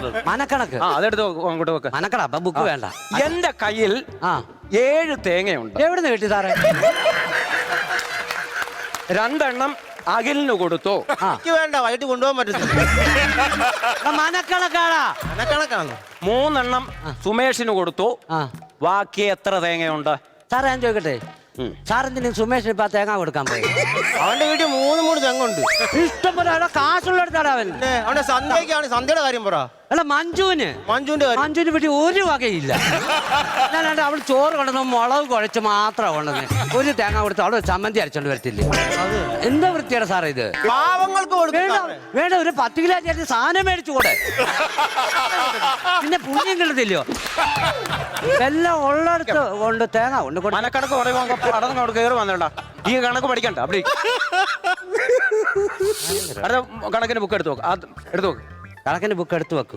എഴുതുന്നത്. മനക്കണക്ക്. അതെടുത്ത് അങ്ങോട്ട് വെക്ക്. മനക്കട അപ്പൊ ബുക്ക് വേണ്ട. എന്റെ കയ്യിൽ 7 തേങ്ങയുണ്ട്. എവിടുന്ന് കിട്ടി സാറേ? 2 എണ്ണം അഖിലിന് കൊടുത്തു. എനിക്ക് വേണ്ട, വൈകിട്ട് കൊണ്ടുപോകാൻ പറ്റത്തില്ല. മനക്കണക്കാടാ. മനക്കണക്കാണ്. 3 എണ്ണം സുമേഷിന് കൊടുത്തു. ബാക്കി എത്ര തേങ്ങയുണ്ട്? സാറേ ഞാൻ ചോദിക്കട്ടെ, സാറെന്തിനും സുമേഷിന് ഇപ്പൊ തേങ്ങ കൊടുക്കാൻ പോയി? അവന്റെ വീട്ടിൽ 3 തെങ്ങുണ്ട്. ഇഷ്ടം പോലെ കാശുള്ളടുത്താടാ അവൻ. അവന്റെ സന്ധ്യക്കാണ്. സന്ധ്യയുടെ കാര്യം പറ. അല്ല മഞ്ജുവിന് വീട്ടിൽ ഒരു വകയില്ല. ഞാനാണ്ട് അവൾ ചോറ് കൊണ്ടുവന്ന് മുളക് കുഴച്ച് മാത്രമാണ് കൊണ്ടുവന്നത്. ഒരു തേങ്ങ കൊടുത്ത് അവിടെ ചമ്മന്തി അരച്ചോണ്ട് വരത്തില്ലേ? എന്താ വൃത്തിയാണ് സാറേ ഇത്? പാവങ്ങൾക്ക് വേണ്ട, ഒരു 10 കിലോ ചേർത്ത് സാധനം മേടിച്ചു കൂടെ? പിന്നെ പുണ്യം കിട്ടത്തില്ലയോ? എല്ലാം ഉള്ളടത്ത് കൊണ്ട് തേങ്ങ കൊണ്ട് മനക്കണക്ക് പറയുമ്പോ അടങ്ങോട്ട് കയറി വന്നേണ്ട. ഈ കണക്ക് പഠിക്കണ്ട. അവിടെ അടുത്ത കണക്കിന് ബുക്ക് എടുത്തു നോക്ക്. എടുത്തു നോക്ക്. കണക്കിന് ബുക്ക് എടുത്തു വെക്കും.